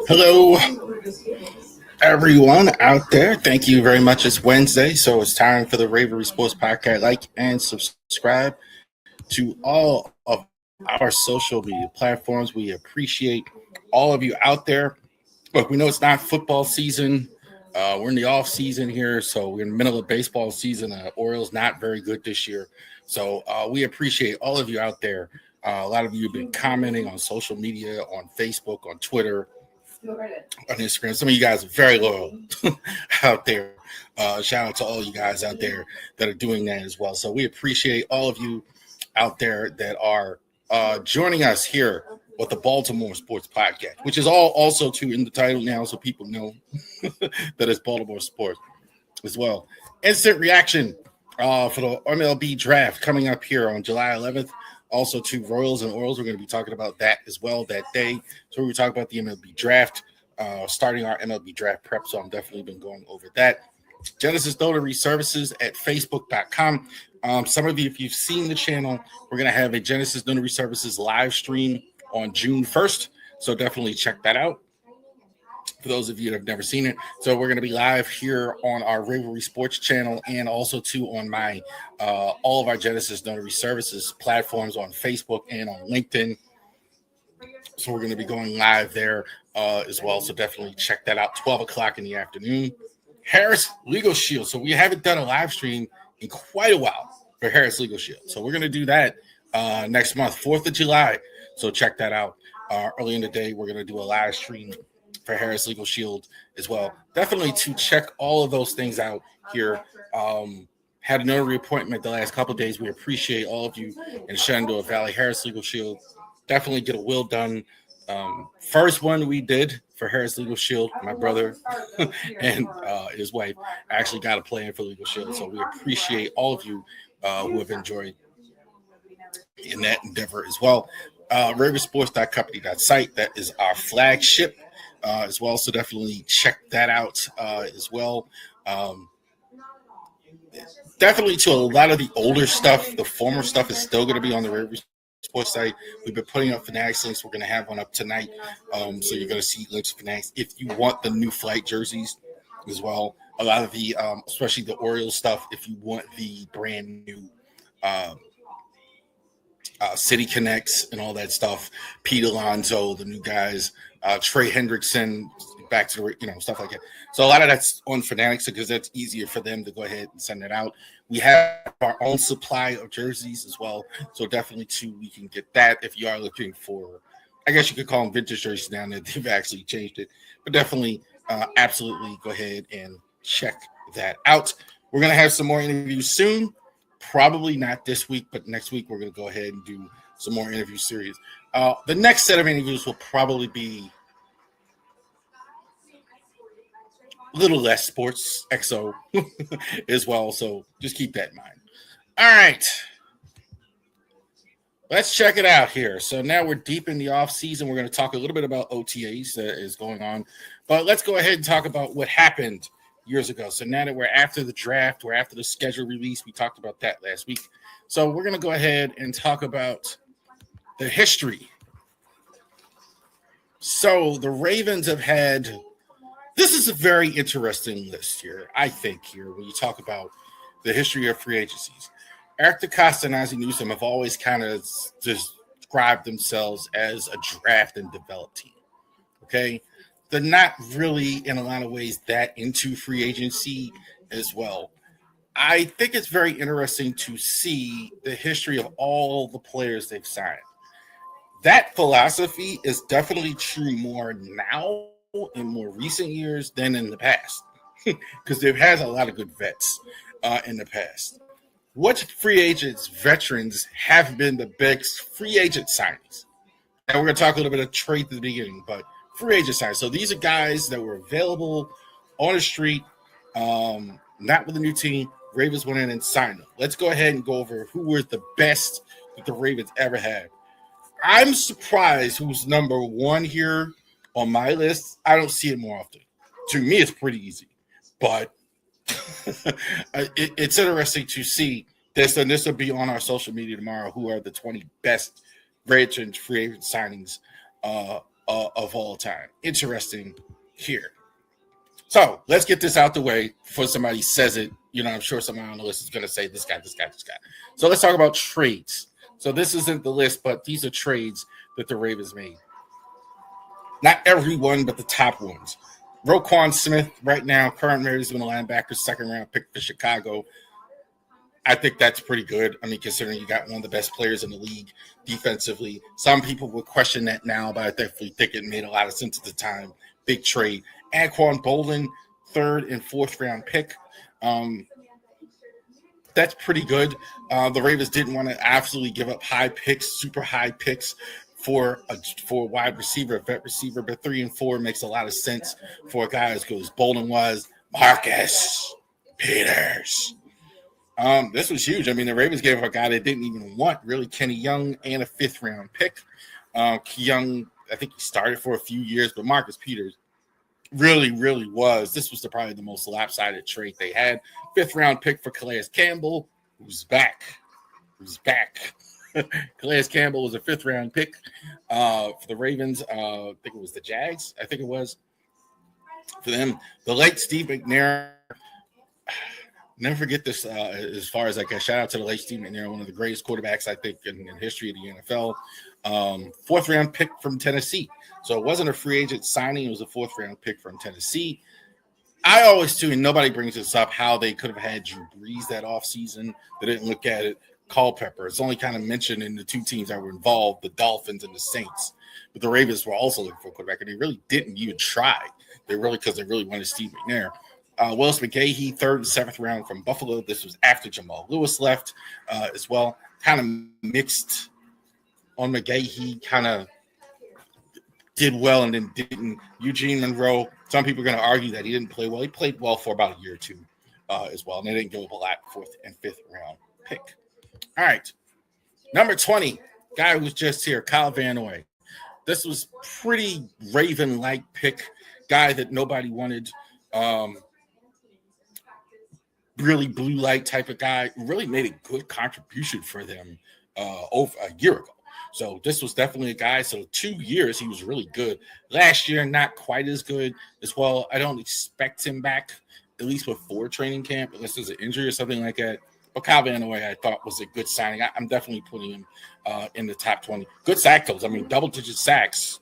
Hello, everyone out there. Thank you very much. It's Wednesday, so it's time for the Ravori Sports podcast. Like and subscribe to all of our social media platforms. We appreciate all of you out there. Look, we know it's not football season. We're in the off season here, so we're in the middle of baseball season. Orioles not very good this year, so we appreciate all of you out there. A lot of you have been commenting on social media, on Facebook, on Twitter, on Instagram. Some of you guys are very loyal out there. Shout out to all you guys out there that are doing that as well. So we appreciate all of you out there that are joining us here with the Baltimore Sports Podcast, which is all also too in the title now, so people know that it's Baltimore Sports as well. Instant reaction for the MLB draft coming up here on July 11th. Also, to Royals and Orioles, we're going to be talking about that as well that day. So we're talking about the MLB draft, starting our MLB draft prep. So I'm definitely been going over that. Genesis Notary Services at Facebook.com. Some of you, if you've seen the channel, we're going to have a Genesis Notary Services live stream on June 1st. So definitely check that out for those of you that have never seen it. So we're going to be live here on our Ravori Sports channel and also too on my all of our Genesis Notary Services platforms on Facebook and on LinkedIn. So we're going to be going live there as well. So definitely check that out. 12 o'clock in the afternoon. Harris Legal Shield. So we haven't done a live stream in quite a while for Harris Legal Shield. So we're going to do that next month, 4th of July. So check that out. Early in the day, we're going to do a live stream for Harris Legal Shield as well. Definitely to check all of those things out here. Had a notary appointment the last couple of days. We appreciate all of you in Shenandoah Valley. Harris Legal Shield. Definitely get a will done. First one we did for Harris Legal Shield, my brother and his wife actually got a plan for Legal Shield. So we appreciate all of you who have enjoyed in that endeavor as well. RavorSports.company.site. That is our flagship as well. So definitely check that out as well. Definitely to a lot of the older stuff, the former stuff is still going to be on the Ravori Sports site. We've been putting up Fanatics links. We're going to have one up tonight. So you're going to see links to Fanatics. If you want the new flight jerseys as well, a lot of the, especially the Orioles stuff, if you want the brand new City Connects and all that stuff, Pete Alonso, the new guys, Trey Hendrickson, back to the, stuff like that. So a lot of that's on Fanatics because that's easier for them to go ahead and send it out. We have our own supply of jerseys as well. So definitely too, we can get that if you are looking for, I guess you could call them vintage jerseys now that they've actually changed it, but definitely absolutely go ahead and check that out. We're going to have some more interviews soon. Probably not this week, but next week we're going to go ahead and do some more interview series. The next set of interviews will probably be a little less sports XO as well, so just keep that in mind. All right. Let's check it out here. So now we're deep in the off season. We're going to talk a little bit about OTAs that is going on, but let's go ahead and talk about what happened years ago. So now that we're after the draft, we're after the schedule release. We talked about that last week. So we're going to go ahead and talk about the history. So the Ravens have had, this is a very interesting list here, I think, here when you talk about the history of free agencies. Eric DeCosta and Ozzie Newsome have always kind of described themselves as a draft and develop team. Okay. They're not really, in a lot of ways, that into free agency as well. I think it's very interesting to see the history of all the players they've signed. That philosophy is definitely true more now in more recent years than in the past because they've had a lot of good vets in the past. What free agents, veterans have been the biggest free agent signings? And we're going to talk a little bit of trade at the beginning, but free agent signings. So these are guys that were available on the street, not with a new team. Ravens went in and signed them. Let's go ahead and go over who was the best that the Ravens ever had. I'm surprised who's number one here on my list. I don't see it more often. To me, it's pretty easy, but it's interesting to see this, and this will be on our social media tomorrow. Who are the 20 best free agent signings of all time. Interesting here. So let's get this out the way before somebody says it. I'm sure somebody on the list is going to say this guy, this guy, this guy. So let's talk about trades. So this isn't the list, but these are trades that the Ravens made. Not everyone, but the top ones. Roquan Smith, right now, current Arizona linebacker, second-round pick for Chicago. I think that's pretty good. I mean, considering you got one of the best players in the league defensively. Some people will question that now, but I definitely think it made a lot of sense at the time. Big trade. Anquan Bolden, third and fourth round pick. That's pretty good. The Ravens didn't want to absolutely give up high picks, super high picks for a wide receiver, a vet receiver, but 3 and 4 makes a lot of sense for a guy as good as Bolden was. Marcus Peters. This was huge. I mean, the Ravens gave up a guy they didn't even want, really, Kenny Young, and a 5th round pick. Young, I think he started for a few years, but Marcus Peters really, really was. This was probably the most lopsided trade they had. 5th round pick for Calais Campbell, who's back. Calais Campbell was a 5th round pick for the Ravens. I think it was the Jags. I think it was for them. The late Steve McNair. Never forget this as far as I can. Shout out to the late Steve McNair, one of the greatest quarterbacks, I think, in history of the NFL. 4th round pick from Tennessee. So it wasn't a free agent signing. It was a 4th round pick from Tennessee. I always, too, and nobody brings this up, how they could have had Drew Brees that offseason. They didn't look at it. Culpepper. It's only kind of mentioned in the 2 teams that were involved, the Dolphins and the Saints. But the Ravens were also looking for a quarterback, and they really didn't even try. Because they really wanted Steve McNair. Willis McGahee, 3rd and 7th round from Buffalo. This was after Jamal Lewis left as well. Kind of mixed on McGahee, kind of did well and then didn't. Eugene Monroe, some people are going to argue that he didn't play well. He played well for about a year or 2 as well, and they didn't give up a lot, 4th and 5th round pick. All right, number 20, guy who was just here, Kyle Van Noy. This was pretty Raven-like pick, guy that nobody wanted. Really blue light type of guy, really made a good contribution for them over a year ago. So this was definitely a guy. So 2 years, he was really good. Last year, not quite as good as well. I don't expect him back, at least before training camp, unless there's an injury or something like that. But Kyle Van Noy, I thought, was a good signing. I'm definitely putting him in the top 20. Good sack totals. I mean, double-digit sacks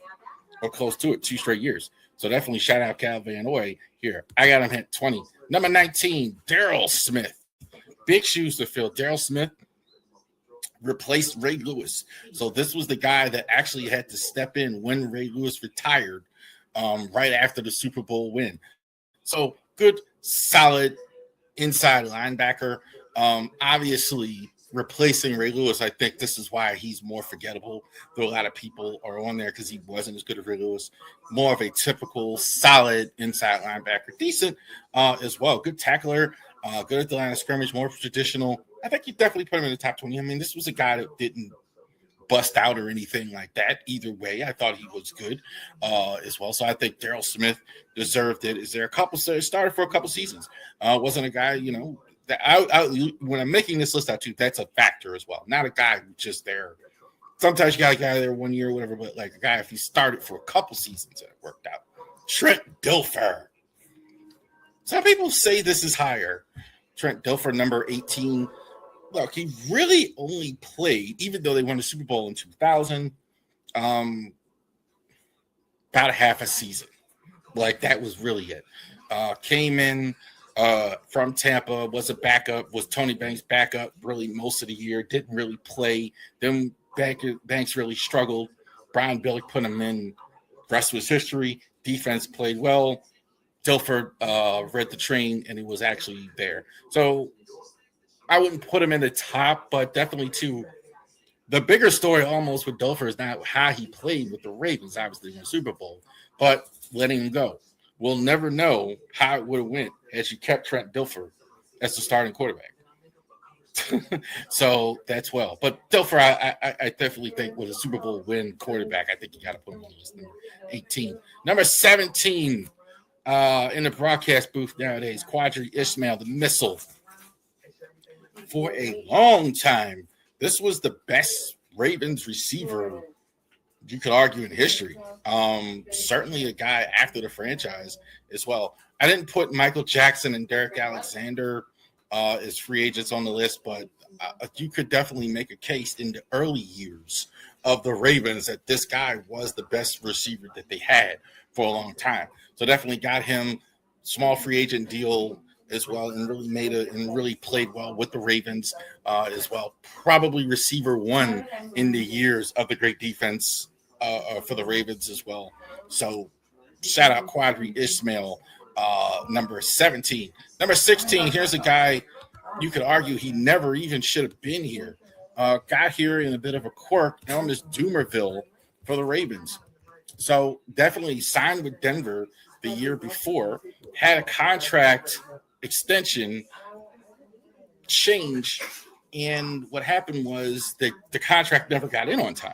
or close to it 2 straight years. So definitely shout out Kyle Van Noy here. I got him at 20. Number 19, Daryl Smith. Big shoes to fill. Daryl Smith replaced Ray Lewis. So this was the guy that actually had to step in when Ray Lewis retired right after the Super Bowl win. So good, solid inside linebacker. Obviously, replacing Ray Lewis, I think this is why he's more forgettable. Though a lot of people are on there because he wasn't as good as Ray Lewis. More of a typical, solid inside linebacker. Decent as well. Good tackler. Good at the line of scrimmage. More traditional. I think you definitely put him in the top 20. I mean, this was a guy that didn't bust out or anything like that. Either way, I thought he was good as well. So I think Daryl Smith deserved it. Is there a couple started for a couple seasons? Wasn't a guy, that when I'm making this list out too, that's a factor as well. Not a guy who's just there. Sometimes you got a guy there 1 year or whatever, but like a guy, if he started for a couple seasons, it worked out. Trent Dilfer. Some people say this is higher. Trent Dilfer, number 18. Look, he really only played, even though they won the Super Bowl in 2000, about a half a season. Like, that was really it. Came in from Tampa, was a backup, was Tony Banks' backup really most of the year, didn't really play. Then Banks really struggled. Brian Billick put him in. Rest was history. Defense played well. Dilfer read the train, and he was actually there. So I wouldn't put him in the top, but definitely too. The bigger story almost with Dilfer is not how he played with the Ravens, obviously in the Super Bowl, but letting him go. We'll never know how it would have went as you kept Trent Dilfer as the starting quarterback. So that's well. But Dilfer, I definitely think was a Super Bowl win quarterback. I think you got to put him on the list. Number 18. Number 17 in the broadcast booth nowadays, Quadri Ismail, the missile. For a long time, this was the best Ravens receiver you could argue in history. Certainly a guy after the franchise as well. I didn't put Michael Jackson and Derek Alexander as free agents on the list, but you could definitely make a case in the early years of the Ravens that this guy was the best receiver that they had for a long time. So definitely got him small free agent deal as well, and really played well with the Ravens as well. Probably receiver one in the years of the great defense for the Ravens as well. So shout out Quadri Ismail, number 17. Number 16, here's a guy you could argue he never even should have been here. Got here in a bit of a quirk, known as Doomerville for the Ravens. So definitely signed with Denver the year before, had a contract extension change, and what happened was that the contract never got in on time.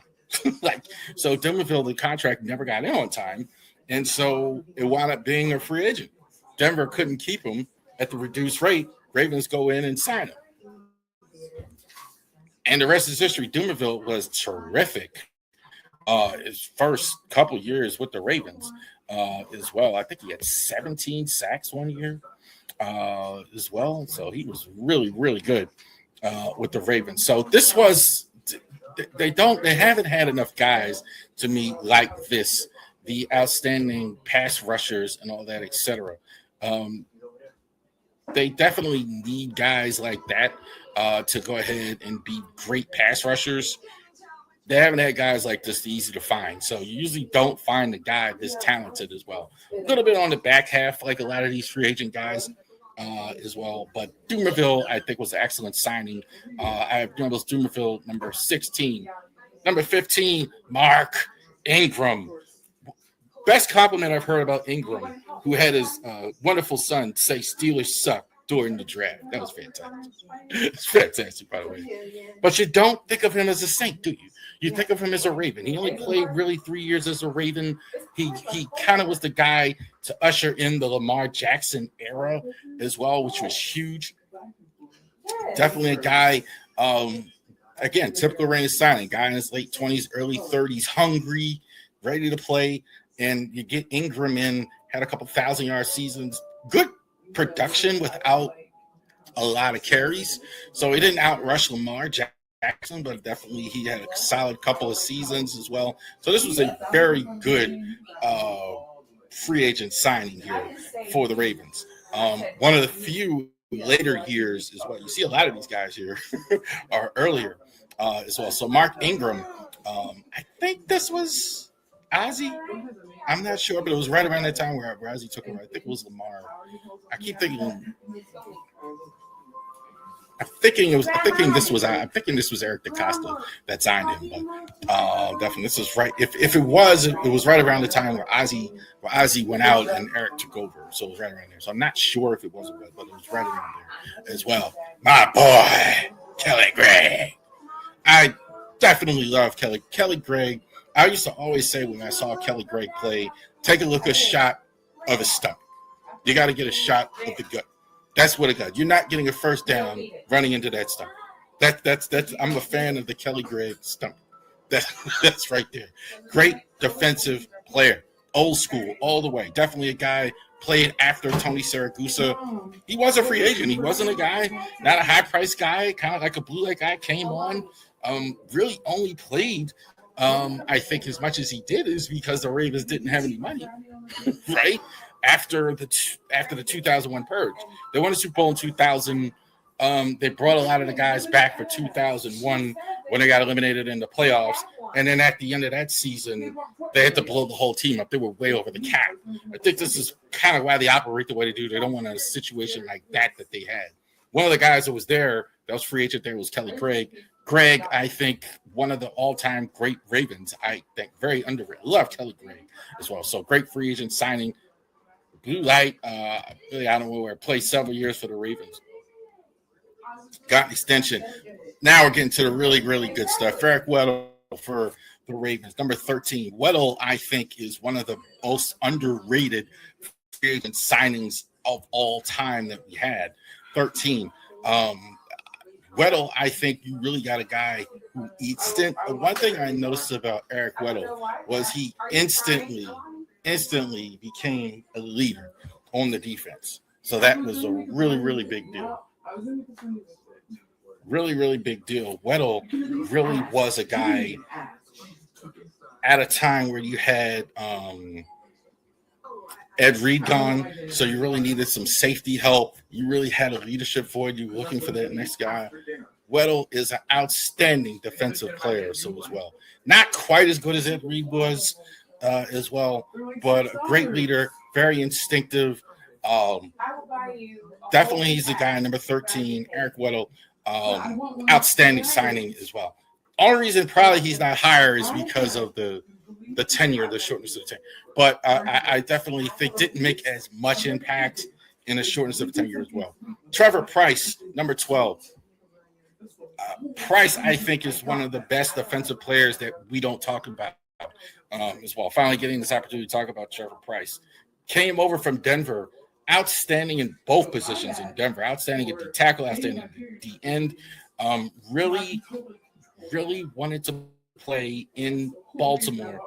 So Denverville, the contract never got in on time, and so it wound up being a free agent. Denver couldn't keep him at the reduced rate. Ravens go in and sign him. And the rest is history. Dumerville was terrific his first couple years with the Ravens as well. I think he had 17 sacks one year as well. So he was really, really good with the Ravens. So this was they haven't had enough guys to me like this, the outstanding pass rushers and all that, etc. They definitely need guys like that to go ahead and be great pass rushers. They haven't had guys like this easy to find. So you usually don't find a guy this talented as well. A little bit on the back half, like a lot of these free agent guys as well. But Dumerville, I think, was an excellent signing. I have Dumerville, number 16. Number 15, Mark Ingram. Best compliment I've heard about Ingram, who had his wonderful son say Steelers suck during the draft. That was fantastic. It's fantastic, by the way. But you don't think of him as a Saint, do you? You think of him as a Raven. He only played really 3 years as a Raven. He kind of was the guy to usher in the Lamar Jackson era as well, which was huge. Definitely a guy, again, typical Ravens signing, guy in his late 20s, early 30s, hungry, ready to play. And you get Ingram in, had a couple 1,000-yard seasons, good production without a lot of carries. So he didn't outrush Lamar Jackson, but definitely he had a solid couple of seasons as well. So this was a very good free agent signing here for the Ravens. One of the few later years is what you see a lot of these guys here are earlier as well. So Mark Ingram, I think this was Ozzie. I'm not sure, but it was right around that time where Ozzie took over. I think it was Lamar. I keep thinking. I'm thinking this was Eric DeCosta that signed him, but definitely this is right. If it was right around the time where Ozzie went out and Eric took over, so it was right around there. So I'm not sure if it was, but it was right around there as well. My boy Kelly Gregg. I definitely love Kelly Gregg. I used to always say when I saw Kelly Gregg play, take a look at a shot of his stomach. You got to get a shot of the gut. That's what it got. You're not getting a first down running into that stomach. That's. I'm a fan of the Kelly Gregg stomach. That's right there. Great defensive player, old school all the way. Definitely a guy played after Tony Siragusa. He was a free agent. He wasn't a guy, not a high price guy, kind of like a blue light guy. Came on, really only played. I think as much as he did is because the Ravens didn't have any money, right? After the 2001 purge, they won a Super Bowl in 2000. They brought a lot of the guys back for 2001 when they got eliminated in the playoffs, and then at the end of that season, they had to blow the whole team up. They were way over the cap. I think this is kind of why they operate the way they do. They don't want a situation like that they had. One of the guys that was there, that was free agent there, was Kelly Gregg. Gregg, I think, one of the all-time great Ravens. I think very underrated. Love Kelly Gregg as well. So great free agent signing. Blue light. Really, I don't know where. Played several years for the Ravens. Got an extension. Now we're getting to the really, really good stuff. Eric Weddle for the Ravens. Number 13. Weddle, I think, is one of the most underrated free agent signings of all time that we had. 13. Weddle, I think you really got a guy who instant. One thing I noticed about Eric Weddle was he instantly became a leader on the defense. So that was a really, really big deal. Really, really big deal. Weddle really was a guy at a time where you had Ed Reed gone, so you really needed some safety help. You really had a leadership void. You were looking for that next guy. Weddle is an outstanding defensive player, so as well. Not quite as good as Ed Reed was as well, but a great leader, very instinctive. Definitely he's the guy, number 13, Eric Weddle. Outstanding signing as well. Only reason probably he's not higher is because of the tenure, the shortness of the tenure. But I definitely think didn't make as much impact in the shortness of the tenure as well. Trevor Price, number 12. Price, I think, is one of the best defensive players that we don't talk about as well. Finally getting this opportunity to talk about Trevor Price. Came over from Denver, outstanding in both positions in Denver, outstanding at the tackle, outstanding at the end. Really wanted to play in Baltimore.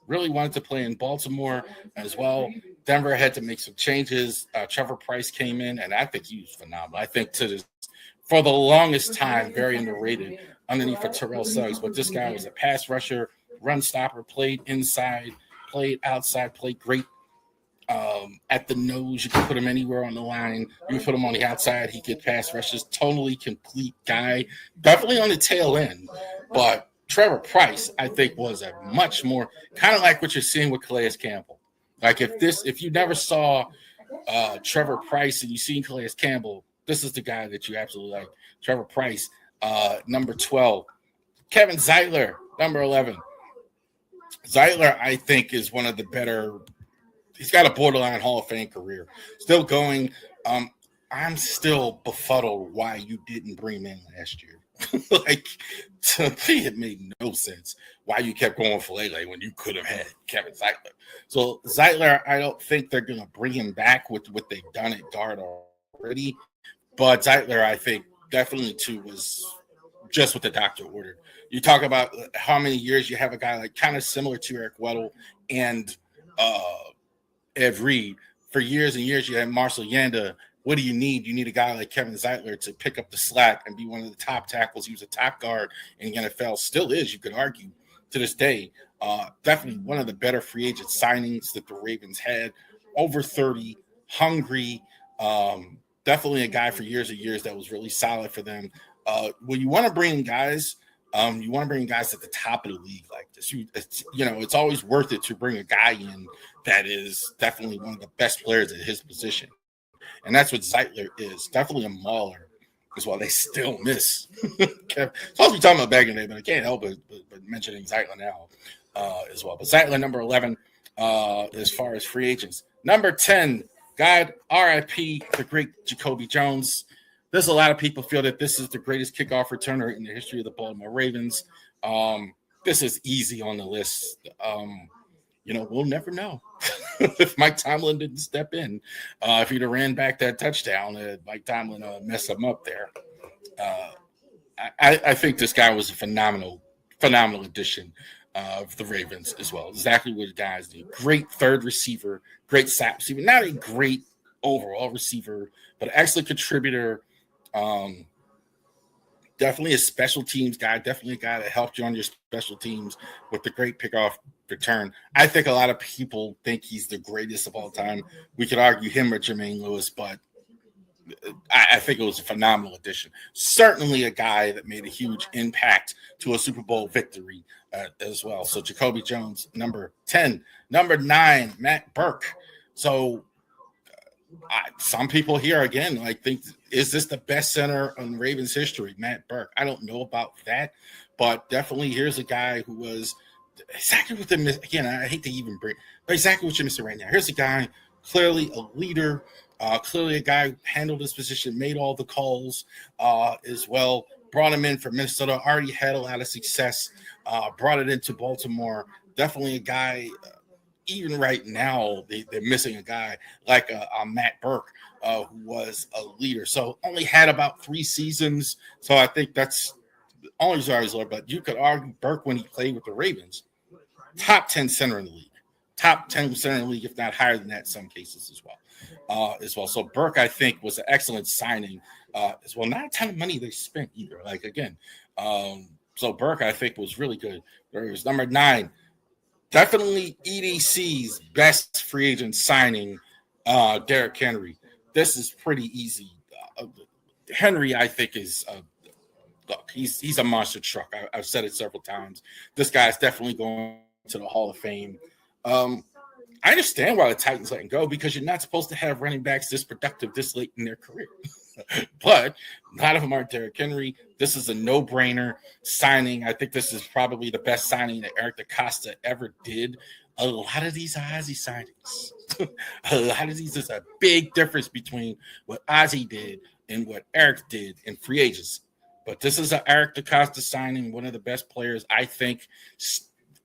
Really wanted to play in Baltimore as well. Denver had to make some changes. Trevor Price came in, and I think he was phenomenal. I think for the longest time, very underrated underneath for Terrell Suggs. But this guy was a pass rusher, run stopper, played inside, played outside, played great at the nose. You could put him anywhere on the line. You could put him on the outside. He could pass rushes. Totally complete guy. Definitely on the tail end. But Trevor Price, I think, was a much more kind of like what you're seeing with Calais Campbell. Like if you never saw Trevor Price and you seen Calais Campbell, this is the guy that you absolutely like. Trevor Price, number 12. Kevin Zeitler, number 11. Zeitler, I think, is one of the better. He's got a borderline Hall of Fame career. Still going. I'm still befuddled why you didn't bring him in last year. Like, to me, it made no sense why you kept going for Lele when you could have had Kevin Zeitler. So Zeitler, I don't think they're going to bring him back with what they've done at guard already. But Zeitler, I think, definitely, too, was just what the doctor ordered. You talk about how many years you have a guy like kind of similar to Eric Weddle and Ed Reed. For years and years, you had Marcel Yanda. What do you need? You need a guy like Kevin Zeitler to pick up the slack and be one of the top tackles. He was a top guard in the NFL, still is, you could argue, to this day. Definitely one of the better free agent signings that the Ravens had. Over 30, hungry, definitely a guy for years and years that was really solid for them. When you want to bring guys, you want to bring guys at the top of the league like this. It's always worth it to bring a guy in that is definitely one of the best players at his position. And that's what Zeitler is. Definitely a mauler as well. They still miss. Supposed to be talking about back in the day, but I can't help but mentioning Zeitler now as well. But Zeitler, number 11, as far as free agents. Number 10, God, RIP, the great Jacoby Jones. There's a lot of people feel that this is the greatest kickoff returner in the history of the Baltimore Ravens. This is easy on the list. We'll never know if Mike Tomlin didn't step in. If he'd have ran back that touchdown, Mike Tomlin messed him up there. I think this guy was a phenomenal addition of the Ravens as well. Exactly what the guys do. Great third receiver, great sack receiver. Not a great overall receiver, but an excellent contributor. Definitely a special teams guy. Definitely a guy that helped you on your special teams with the great pickoff return. I think a lot of people think he's the greatest of all time. We could argue him or Jermaine Lewis, but I think it was a phenomenal addition. Certainly a guy that made a huge impact to a Super Bowl victory as well. So Jacoby Jones, number 10. Number 9, Matt Burke. So some people here again think, is this the best center in Ravens history? Matt Burke. I don't know about that, but definitely here's a guy who was exactly what the again. I hate to even bring, but exactly what you're missing right now. Here's a guy, clearly a leader, clearly a guy who handled his position, made all the calls as well. Brought him in from Minnesota. Already had a lot of success. Brought it into Baltimore. Definitely a guy even right now, they're missing a guy like Matt Burke, who was a leader. So only had about 3 seasons. So I think that's the only reason I was lower. But you could argue Burke, when he played with the Ravens, top 10 center in the league. Top 10 center in the league, if not higher than that in some cases as well. So Burke, I think, was an excellent signing as well. Not a ton of money they spent either. Like, again, so Burke, I think, was really good. There was number 9. Definitely EDC's best free agent signing, Derrick Henry. This is pretty easy. Henry, I think, is look. He's a monster truck. I've said it several times. This guy's definitely going to the Hall of Fame. I understand why the Titans let him go, because you're not supposed to have running backs this productive this late in their career. But a lot of them are Derrick Henry. This is a no-brainer signing. I think this is probably the best signing that Eric DeCosta ever did. A lot of these are Ozzie signings. A lot of these is a big difference between what Ozzie did and what Eric did in free agency. But this is an Eric DeCosta signing, one of the best players. I think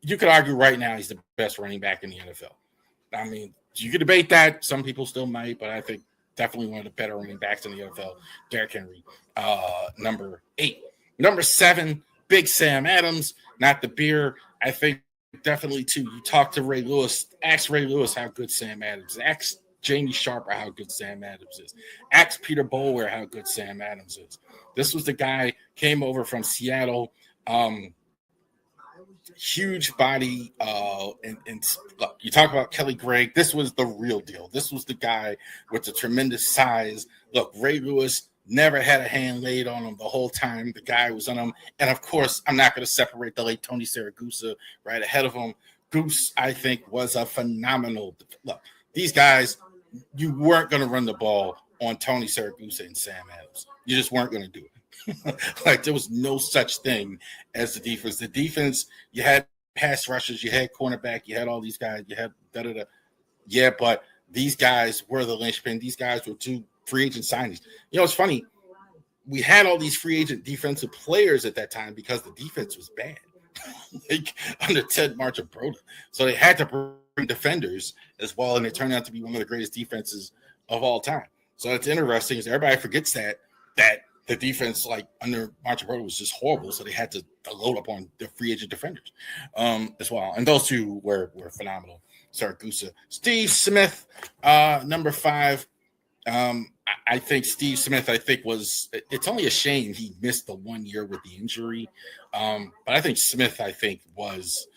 you could argue right now he's the best running back in the NFL. I mean, you could debate that. Some people still might, but I think definitely one of the better running backs in the NFL, Derrick Henry, number 8. Number 7, Big Sam Adams, not the beer. I think definitely, too, you talk to Ray Lewis, ask Ray Lewis how good Sam Adams is. Ask Jamie Sharper how good Sam Adams is. Ask Peter Boulware how good Sam Adams is. This was the guy, came over from Seattle, huge body, and look, you talk about Kelly Gregg. This was the real deal. This was the guy with the tremendous size. Look, Ray Lewis never had a hand laid on him the whole time the guy was on him. And of course, I'm not going to separate the late Tony Siragusa right ahead of him. Goose, I think, was a phenomenal look. These guys, you weren't going to run the ball on Tony Siragusa and Sam Adams. You just weren't going to do it. Like, there was no such thing as the defense. The defense, you had pass rushers, you had cornerback, you had all these guys, you had da-da-da. Yeah, but these guys were the linchpin. These guys were 2 free agent signings. You know, it's funny. We had all these free agent defensive players at that time because the defense was bad, like under Ted Marchibroda. So they had to bring defenders as well, and it turned out to be one of the greatest defenses of all time. So it's interesting. Everybody forgets that the defense, like under Marchibroda, was just horrible. So they had to load up on the free agent defenders as well. And those 2 were phenomenal. Siragusa. Steve Smith, number 5. I think Steve Smith, it's only a shame he missed the 1 year with the injury. But I think Smith, was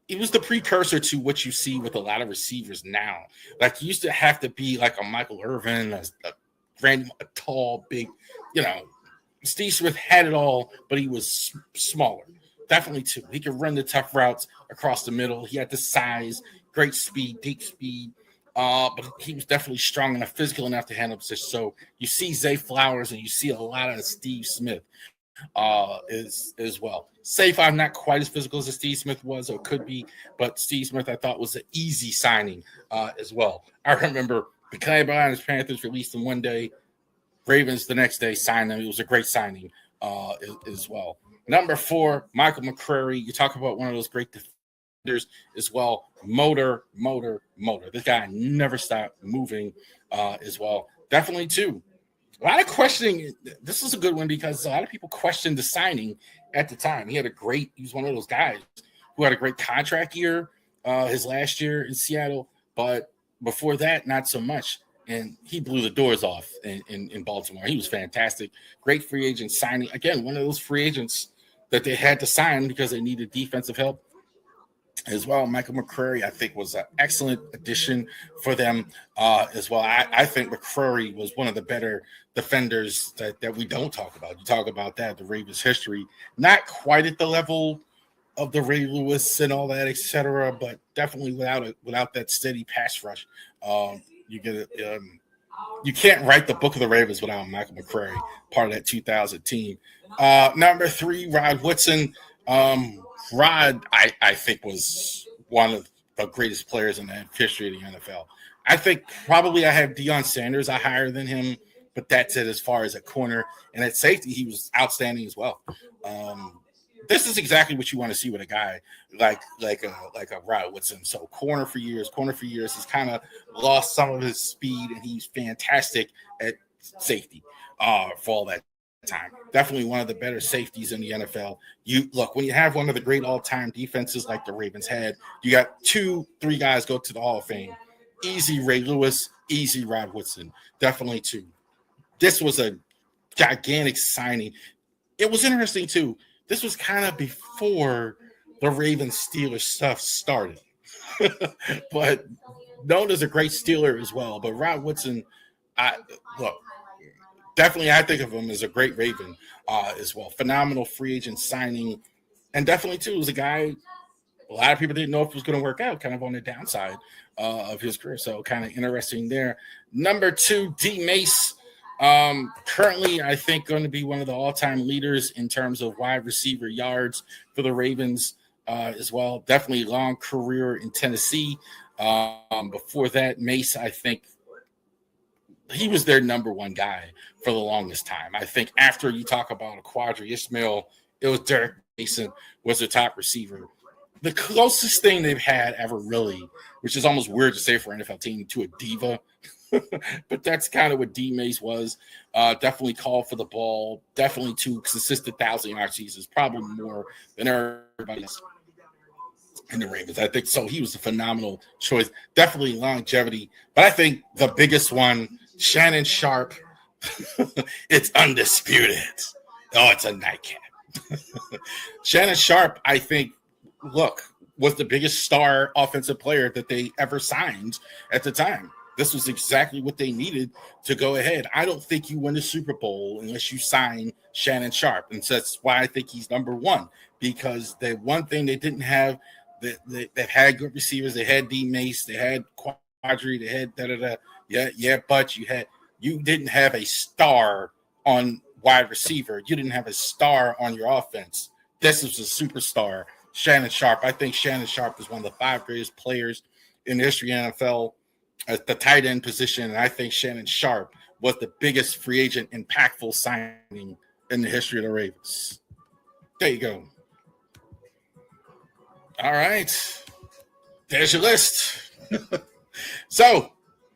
the precursor to what you see with a lot of receivers now. Like, he used to have to be like a Michael Irvin, a tall, big, Steve Smith had it all, but he was smaller. Definitely, too. He could run the tough routes across the middle. He had the size, great speed, deep speed. But he was definitely strong enough, physical enough to handle position. So you see Zay Flowers and you see a lot of Steve Smith as well. Safe, I'm not quite as physical as Steve Smith was, or could be, but Steve Smith I thought was an easy signing as well. I remember the Carolina Panthers released him one day, Ravens the next day signed him. It was a great signing as well. Number 4, Michael McCrary. You talk about one of those great defenders as well. Motor. This guy never stopped moving as well. Definitely, too. A lot of questioning. This is a good one because a lot of people questioned the signing at the time. He was one of those guys who had a great contract year his last year in Seattle, but before that, not so much. And he blew the doors off in Baltimore. He was fantastic. Great free agent signing. Again, one of those free agents that they had to sign because they needed defensive help as well. Michael McCrary, I think, was an excellent addition for them as well. I think McCrary was one of the better defenders that we don't talk about. You talk about that, the Ravens history, not quite at the level of the Ray Lewis and all that, etc., but definitely without that steady pass rush. You get it. You can't write the book of the Ravens without Michael McCrary, part of that 2000 team. Number 3, Rod Woodson. Rod, I think, was one of the greatest players in the history of the NFL. I think probably I have Deion Sanders higher than him, but that's it as far as a corner. And at safety, he was outstanding as well. this is exactly what you want to see with a guy like a Rod Woodson. So corner for years. He's kind of lost some of his speed, and he's fantastic at safety for all that time. Definitely one of the better safeties in the NFL. You look, when you have one of the great all-time defenses like the Ravens had, you got 2-3 guys go to the Hall of Fame. Easy Ray Lewis, easy Rod Woodson. Definitely two. This was a gigantic signing. It was interesting too. This was kind of before the Ravens Steelers stuff started, but known as a great Steeler as well. But Rod Woodson, definitely I think of him as a great Raven as well. Phenomenal free agent signing, and definitely too was a guy a lot of people didn't know if it was going to work out, kind of on the downside of his career. So kind of interesting there. Number 2, D Mace. Currently, I think going to be one of the all-time leaders in terms of wide receiver yards for the Ravens as well. Definitely long career in Tennessee. Before that, Mace, I think he was their number one guy for the longest time. I think after you talk about a Quadri Ismail, it was Derek Mason was the top receiver. The closest thing they've had ever, really, which is almost weird to say for an NFL team, to a diva, but that's kind of what D Mace was. Definitely called for the ball. Definitely 2 consistent 1,000-yard seasons, probably more than everybody else in the Ravens. I think so. He was a phenomenal choice. Definitely longevity. But I think the biggest one, Shannon Sharp, it's undisputed. Oh, it's a nightcap. Shannon Sharp, I think, was the biggest star offensive player that they ever signed at the time. This was exactly what they needed to go ahead. I don't think you win the Super Bowl unless you sign Shannon Sharp. And so that's why I think he's number 1, because the one thing they didn't have that had good receivers. They had D Mace, they had Quadri, they had da-da-da. Yeah, but you didn't have a star on wide receiver. You didn't have a star on your offense. This was a superstar, Shannon Sharp. I think Shannon Sharp is one of the 5 greatest players in the history of the NFL at the tight end position, and I think Shannon Sharp was the biggest free agent impactful signing in the history of the Ravens. There you go. All right. There's your list. So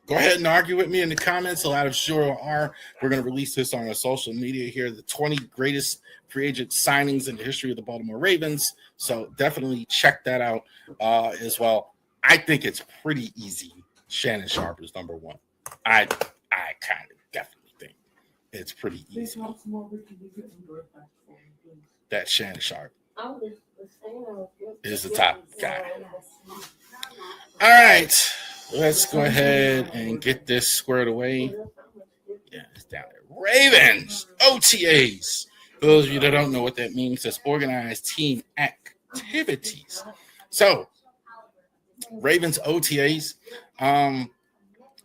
go ahead and argue with me in the comments. A lot of sure are. We're going to release this on our social media here, the 20 greatest free agent signings in the history of the Baltimore Ravens. So definitely check that out as well. I think it's pretty easy. Shannon Sharp is number 1. I kind of definitely think it's pretty easy. That Shannon Sharp is the top guy. All right. Let's go ahead and get this squared away. Yeah, it's down there. Ravens, OTAs. For those of you that don't know what that means, that's organized team activities. So, Ravens OTAs. I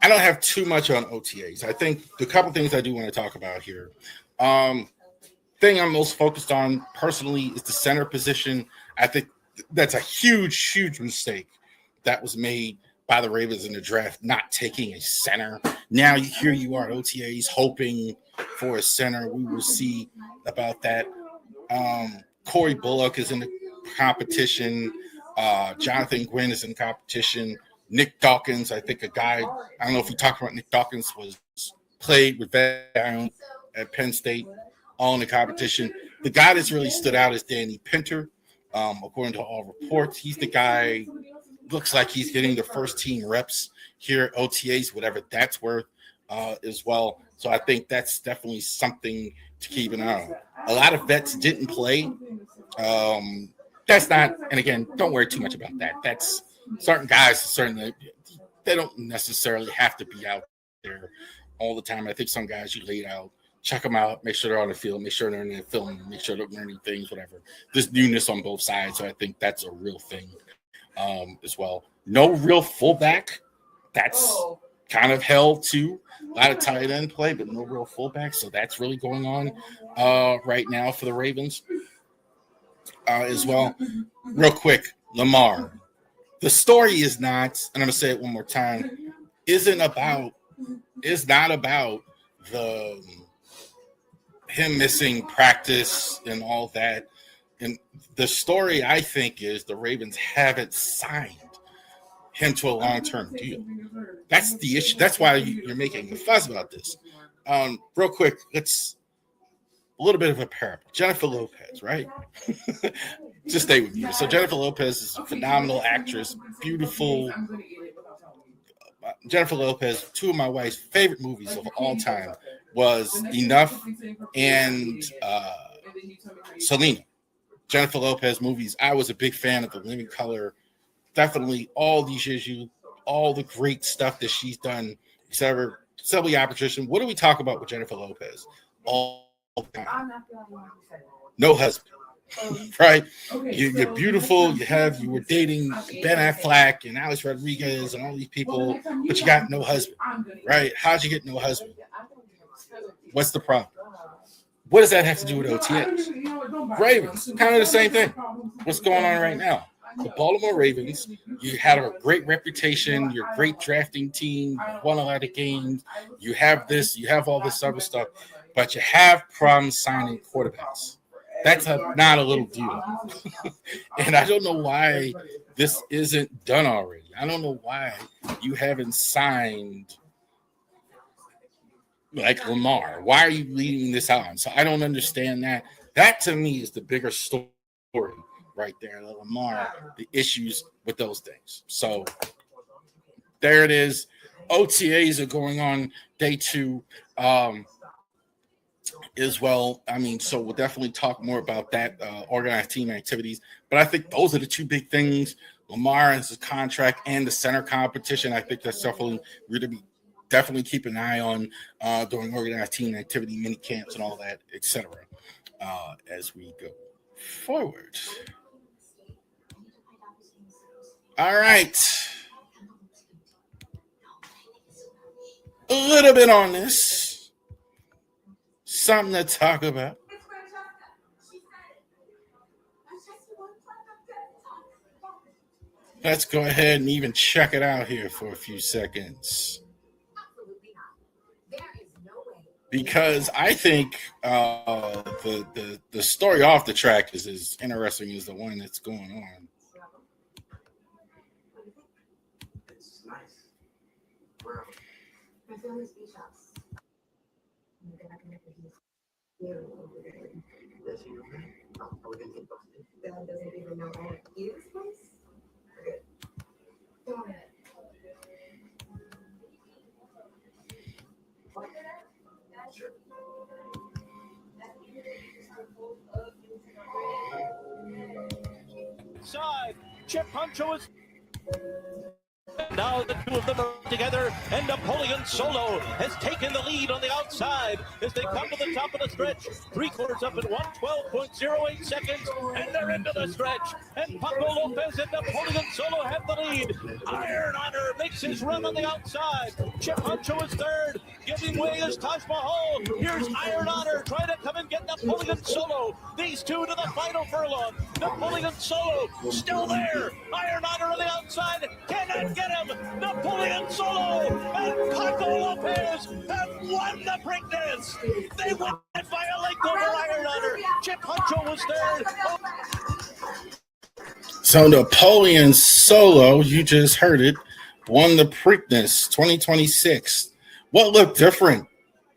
don't have too much on OTAs. I think the couple things I do want to talk about here. Thing I'm most focused on personally is the center position. I think that's a huge mistake that was made by the Ravens in the draft, not taking a center. Now here you are at OTAs hoping for a center. We will see about that. Corey Bullock is in the competition. Jonathan Gwynn is in competition. Nick Dawkins, I think a guy, I don't know if we talked about Nick Dawkins, played with Van at Penn State, all in the competition. The guy that's really stood out is Danny Pinter. According to all reports, he's the guy, looks like he's getting the first team reps here at OTAs, whatever that's worth as well. So I think that's definitely something to keep an eye on. A lot of vets didn't play. That's not, and again, don't worry too much about that. That's certain guys, certainly, they don't necessarily have to be out there all the time. I think some guys you laid out, check them out, make sure they're on the field, make sure they're in the film, make sure they're learning things, whatever. There's newness on both sides, so I think that's a real thing as well. No real fullback. That's kind of held to. A lot of tight end play, but no real fullback, so that's really going on right now for the Ravens as well. Real quick, Lamar. The story is not, and I'm going to say it one more time, is not about him missing practice and all that. And the story, I think, is the Ravens haven't signed him to a long-term deal. That's the issue. That's why you're making a fuss about this. Real quick, let's a little bit of a parable. Jennifer Lopez, right? Just stay with me. So Jennifer Lopez is a phenomenal actress, beautiful. Jennifer Lopez, two of my wife's favorite movies of all time was Enough and Selena. Jennifer Lopez movies. I was a big fan of The Living Color. Definitely all these years, all the great stuff that she's done, etc. Celebrity Opposition. What do we talk about with Jennifer Lopez? All the time. No husband. Right? You're beautiful. You were dating Ben Affleck and Alex Rodriguez and all these people, but you got no husband. Right? How'd you get no husband? What's the problem? What does that have to do with OTAs? Ravens, kind of the same thing. What's going on right now? The Baltimore Ravens, you had a great reputation. You're a great drafting team. You won a lot of games. You have this. You have all this other stuff. But you have problems signing quarterbacks. That's not a little deal. And I don't know why this isn't done already. I don't know why you haven't signed like Lamar. Why are you leaving this out? So I don't understand that. That to me is the bigger story right there. The Lamar, the issues with those things. So there it is. OTAs are going on day 2 as well. I mean, so we'll definitely talk more about that, organized team activities. But I think those are the two big things. Lamar and his contract and the center competition. I think that's definitely we're going to be definitely keep an eye on during organized team activity, mini camps, and all that, etc. As we go forward. All right. A little bit on this. Something to talk about. Let's go ahead and even check it out here for a few seconds. Because I think the story off the track is as interesting as the one that's going on. Side, Chip Honcho is. Now the two of them are together, and Napoleon Solo has taken the lead on the outside as they come to the top of the stretch. 3/4 up in 1:12.08 seconds, and they're into the stretch. And Paco Lopez and Napoleon Solo have the lead. Iron Honor makes his run on the outside. Chip Honcho is third. Giving way is Taj Mahal. Here's Iron Honor trying to come and get Napoleon Solo. These two to the final furlong. Napoleon Solo still there. Iron Honor on the outside. Cannot get him. Napoleon Solo and Paco Lopez have won the Preakness. They win it by a length over Iron Honor. Chip Honcho was third. So Napoleon Solo, you just heard it, won the Preakness 2026. What looked different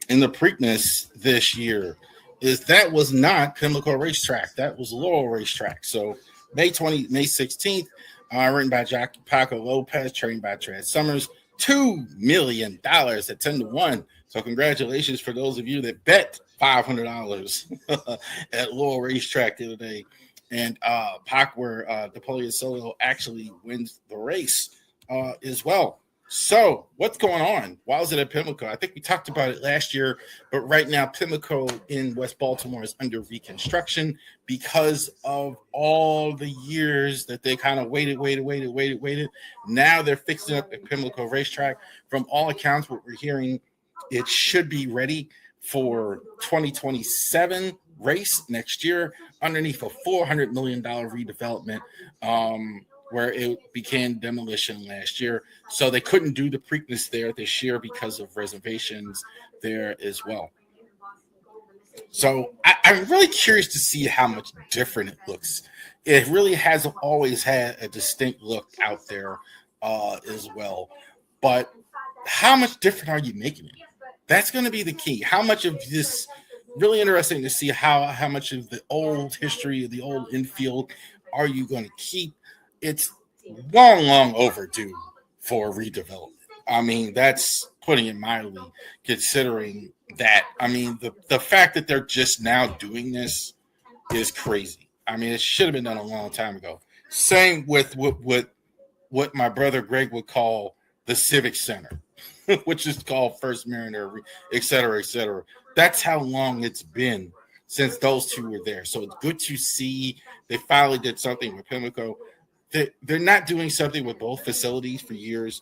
in the Preakness this year is that was not Pimlico Racetrack. That was Laurel Racetrack. So May 16th, written by Jockey Paco Lopez, trained by Trad Summers. $2 million at 10-1. So congratulations for those of you that bet $500 at Laurel Racetrack the other day. And Pac, where Napoleon Solo actually wins the race as well. So what's going on? Why is it at Pimlico? I think we talked about it last year, but right now Pimlico in West Baltimore is under reconstruction because of all the years that they kind of waited. Now they're fixing up at Pimlico Racetrack. From all accounts, what we're hearing, it should be ready for 2027 race next year underneath a $400 million redevelopment. Where it began demolition last year. So they couldn't do the Preakness there this year because of reservations there as well. So I'm really curious to see how much different it looks. It really has always had a distinct look out there as well. But how much different are you making it? That's going to be the key. How much of this really interesting to see how much of the old history, the old infield, are you going to keep? It's long overdue for redevelopment. I mean, that's putting it mildly, considering that. I mean, the fact that they're just now doing this is crazy. I mean, it should have been done a long time ago. Same with what my brother Greg would call the Civic Center, which is called First Mariner, et cetera, et cetera. That's how long it's been since those two were there. So it's good to see they finally did something with Pimlico. They're not doing something with both facilities for years.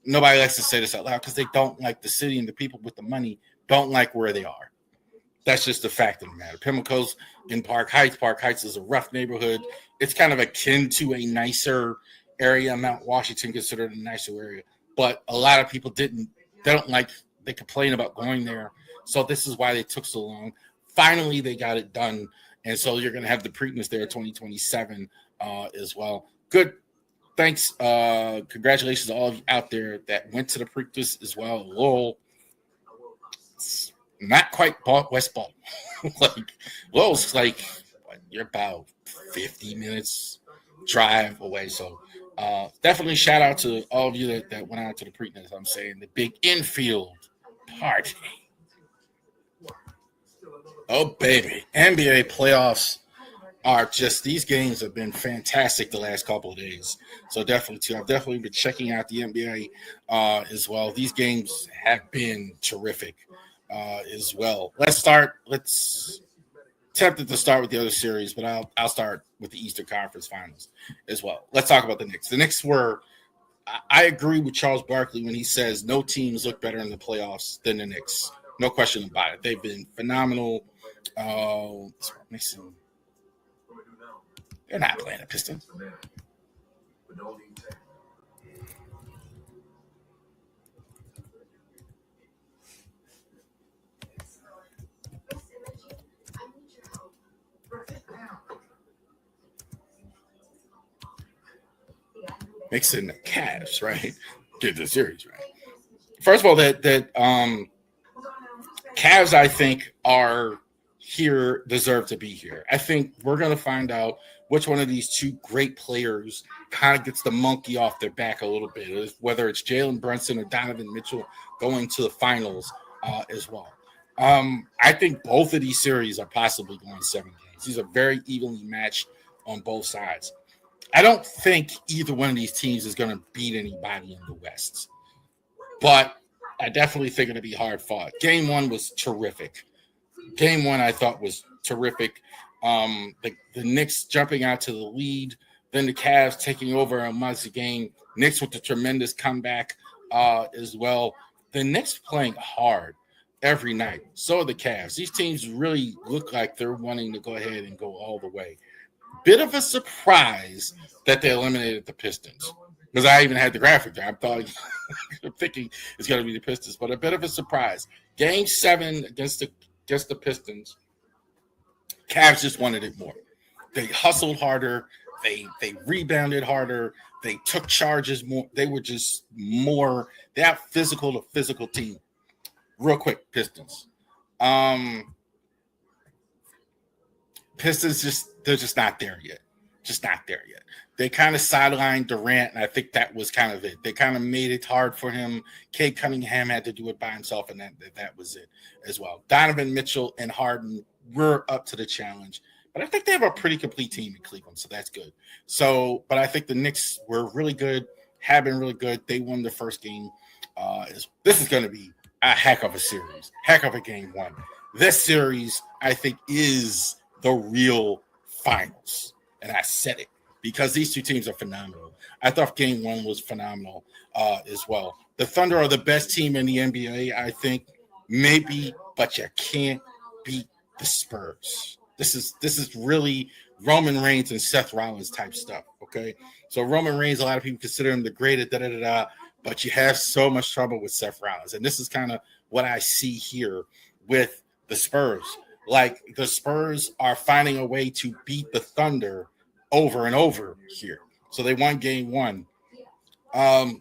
Nobody likes to say this out loud because they don't like the city, and the people with the money don't like where they are. That's just the fact of the matter. Pimlico's in Park Heights. Park Heights is a rough neighborhood. It's kind of akin to a nicer area. Mount Washington considered a nicer area, but a lot of people they complain about going there. So this is why they took so long. Finally, they got it done. And so you're going to have the Preakness there 2027 as well. Good. Thanks. Congratulations to all of you out there that went to the Preakness as well. Lowell, not quite West Ball. Like Lowell's like you're about 50 minutes drive away. So definitely shout out to all of you that went out to the Preakness. I'm saying the big infield party. Oh baby, NBA playoffs are just, these games have been fantastic the last couple of days. So definitely too, I've definitely been checking out the NBA as well. These games have been terrific as well. Let's tempted to start with the other series, but I'll start with the Eastern Conference Finals as well. Let's talk about the Knicks. The Knicks I agree with Charles Barkley when he says no teams look better in the playoffs than the Knicks. No question about it. They've been phenomenal. They're not playing the Pistons. Mixing the Cavs, right? Get the series right. First of all, that Cavs, I think, deserve to be here. I think we're going to find out which one of these two great players kind of gets the monkey off their back a little bit, whether it's Jalen Brunson or Donovan Mitchell going to the finals as well. I think both of these series are possibly going 7 games. These are very evenly matched on both sides. I don't think either one of these teams is going to beat anybody in the West, but I definitely think it'll be hard fought. Game 1 was terrific. Game 1 I thought was terrific. The Knicks jumping out to the lead, then the Cavs taking over a month's game. Knicks with a tremendous comeback as well. The Knicks playing hard every night. So are the Cavs. These teams really look like they're wanting to go ahead and go all the way. Bit of a surprise that they eliminated the Pistons, because I even had the graphic there. I'm thinking it's going to be the Pistons, but a bit of a surprise. Game 7 against the Pistons, Cavs just wanted it more. They hustled harder. They rebounded harder. They took charges more. They were just more. They're physical team. Real quick, Pistons. Pistons they're just not there yet. Just not there yet. They kind of sidelined Durant, and I think that was kind of it. They kind of made it hard for him. Cade Cunningham had to do it by himself, and that was it as well. Donovan Mitchell and Harden were up to the challenge, but I think they have a pretty complete team in Cleveland, so that's good. So, but I think the Knicks were really good, have been really good. They won the first game. This is going to be a heck of a series, heck of a game 1. This series, I think, is the real finals, and I said it because these two teams are phenomenal. I thought game 1 was phenomenal as well. The Thunder are the best team in the NBA, I think, maybe, but you can't beat the Spurs. This is really Roman Reigns and Seth Rollins type stuff, okay? So Roman Reigns, a lot of people consider him the greatest, but you have so much trouble with Seth Rollins. And this is kind of what I see here with the Spurs. like the Spurs are finding a way to beat the Thunder over and over here. So they won game one. I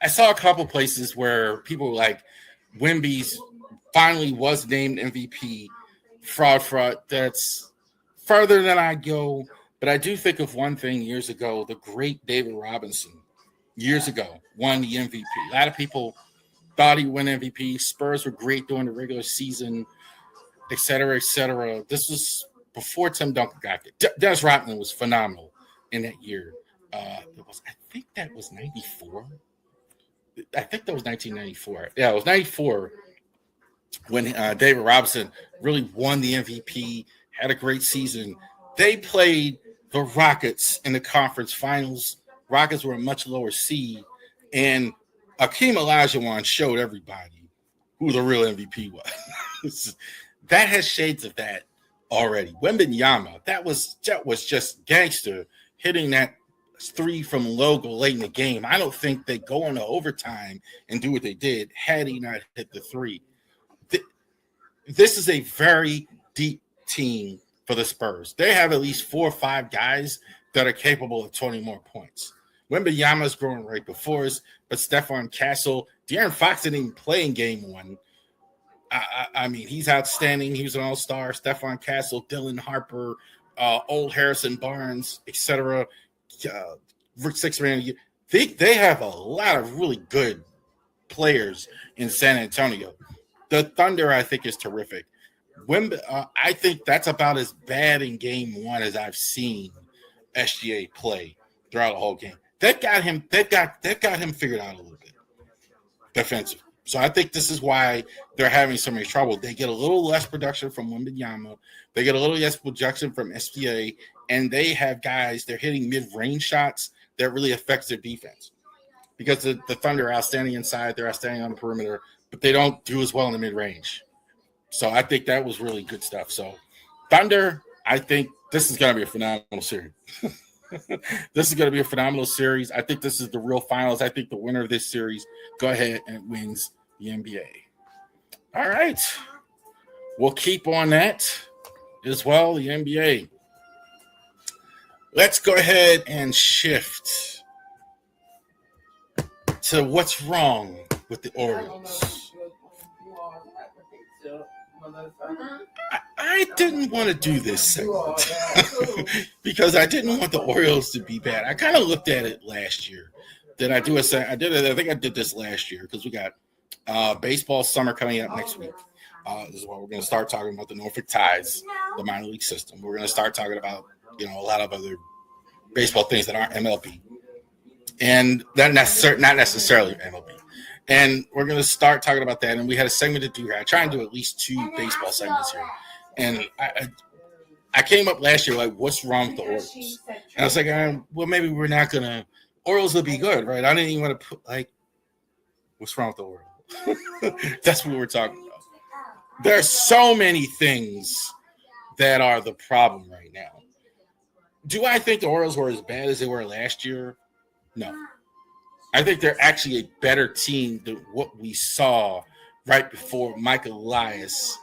saw a couple places where people were like, Wemby's finally was named MVP. Fraud. That's further than I go. But I do think of one thing years ago, the great David Robinson years ago won the MVP. A lot of people thought he would win MVP. Spurs were great during the regular season, et cetera, et cetera. This was before Tim Duncan got there. Dennis Rodman was phenomenal in that year. I think that was 94. I think that was 1994. Yeah, it was 94 when David Robinson really won the MVP, had a great season. They played the Rockets in the conference finals. Rockets were a much lower seed, and Akeem Olajuwon showed everybody who the real MVP was. That has shades of that already. Wembanyama, that was just gangster hitting that three from logo late in the game. I don't think they go into overtime and do what they did had he not hit the three. This is a very deep team for the Spurs. They have at least 4 or 5 guys that are capable of 20 more points. Wembanyama's growing right before us, but Stephon Castle, De'Aaron Fox didn't even play in game one. I mean, he's outstanding. He was an all-star. Stephon Castle, Dylan Harper, old Harrison Barnes, etc. Rick Sixman. They have a lot of really good players in San Antonio. The Thunder, I think, is terrific. I think that's about as bad in game one as I've seen SGA play throughout the whole game. That got him figured out a little bit defensively. So I think this is why they're having so much trouble. They get a little less production from Wembanyama. They get a little less production from SGA, and they have guys, they're hitting mid-range shots that really affects their defense. Because the Thunder are outstanding inside, they're outstanding on the perimeter, but they don't do as well in the mid-range. So I think that was really good stuff. So Thunder, I think this is going to be a phenomenal series. This is going to be a phenomenal series. I think this is the real finals. I think the winner of this series go ahead and wins the NBA. All right. We'll keep on that as well, the NBA. Let's go ahead and shift to what's wrong with the Orioles. I didn't want to do this segment because I didn't want the Orioles to be bad. I kind of looked at it last year. Did I do a segment? I think I did this last year because we got baseball summer coming up next week. This is why we're going to start talking about the Norfolk Tides, the minor league system. We're going to start talking about a lot of other baseball things that aren't MLB, and not necessarily MLB. And we're going to start talking about that. And we had a segment to do here. I try and do at least 2 baseball segments here. And I came up last year like, what's wrong with the Orioles? And I was like, well, maybe we're not going to – Orioles will be good, right? I didn't even want to put like, what's wrong with the Orioles? That's what we're talking about. There are so many things that are the problem right now. Do I think the Orioles were as bad as they were last year? No. I think they're actually a better team than what we saw right before Mike Elias,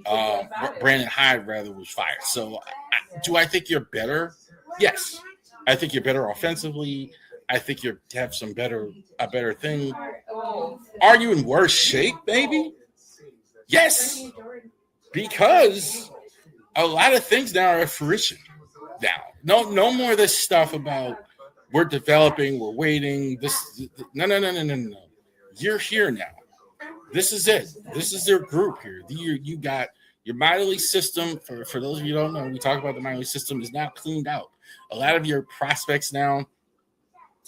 Brandon Hyde, rather, was fired. So do I think you're better? Yes. I think you're better offensively. I think you have a better thing. Are you in worse shape, maybe? Yes. Because a lot of things now are at fruition now. No more of this stuff about we're developing, we're waiting. No. You're here now. This is it. This is their group here. You got your minor league system. For those of you who don't know, we talk about the minor league system is now cleaned out. A lot of your prospects now,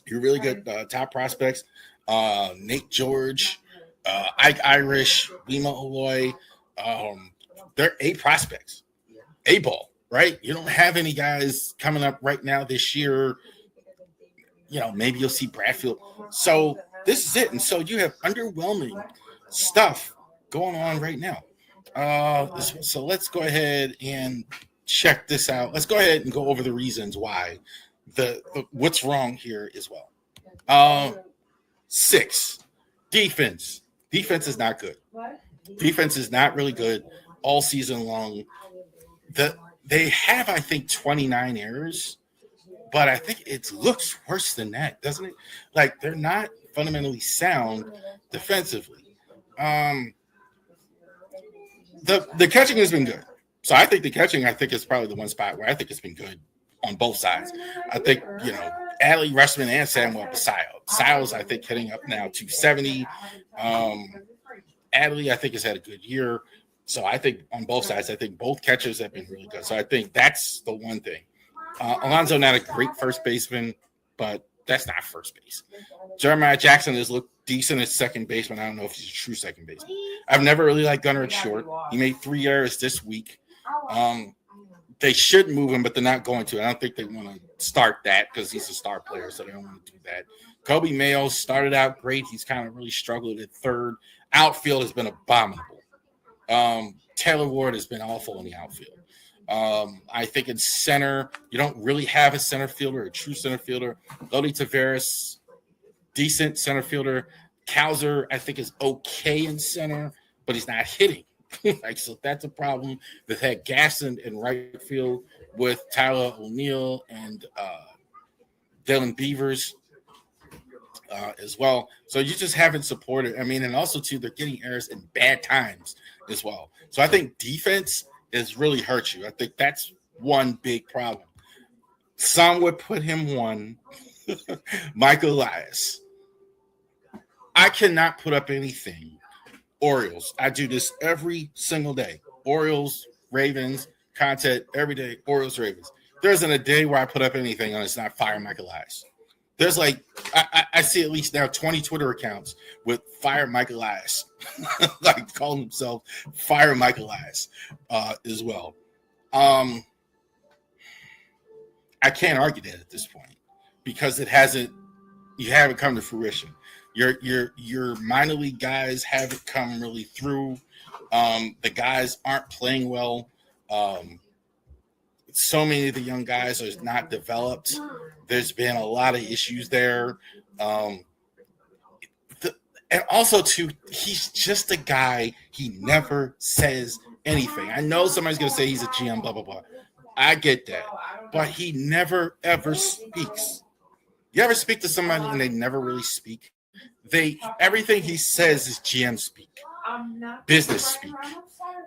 your really good top prospects, Nate George, Ike Irish, Lima Aloy, they're A prospects, A ball, right? You don't have any guys coming up right now this year. Maybe you'll see Bradfield. So this is it. And so you have underwhelming stuff going on right now. So let's go ahead and check this out. Let's go ahead and go over the reasons why the what's wrong here as well. 6, defense. Defense is not good. Defense is not really good all season long. They have, I think, 29 errors, but I think it looks worse than that, doesn't it? Like, they're not fundamentally sound defensively. The catching has been good. So I think the catching, is probably the one spot where I think it's been good on both sides. I think, Adley, Rushman, and Samuel Basayo. Basayo's, I think, hitting up now 270. Adley, I think, has had a good year. So I think on both sides, I think both catchers have been really good. So I think that's the one thing. Alonso, not a great first baseman, but that's not first base. Jeremiah Jackson has looked decent at second baseman. I don't know if he's a true second baseman. I've never really liked Gunnar at short. He made 3 errors this week. They should move him, but they're not going to. I don't think they want to start that because he's a star player, so they don't want to do that. Kobe Mayo started out great. He's kind of really struggled at third. Outfield has been abominable. Taylor Ward has been awful in the outfield. I think in center, you don't really have a center fielder, a true center fielder. Lodi Tavares, decent center fielder. Cowser, I think, is okay in center, but he's not hitting. So that's a problem. They've had Gaston in right field with Tyler O'Neill and Dylan Beavers as well. So you just haven't supported. And also, too, they're getting errors in bad times as well. So I think defense has really hurt you. I think that's one big problem. Some would put him one. Michael Elias. I cannot put up anything. Orioles. I do this every single day. Orioles, Ravens, content every day. Orioles, Ravens. There isn't a day where I put up anything and it's not fire Michael Elias. There's I see at least now 20 Twitter accounts with fire Michael Elias, like calling himself fire Michael Elias as well. I can't argue that at this point because you haven't come to fruition. Your minor league guys haven't come really through. The guys aren't playing well. So many of the young guys are not developed. There's been a lot of issues there. And also, too, he's just a guy. He never says anything. I know somebody's going to say he's a GM, blah, blah, blah. I get that. But he never, ever speaks. You ever speak to somebody and they never really speak? Everything he says is GM speak, business speak.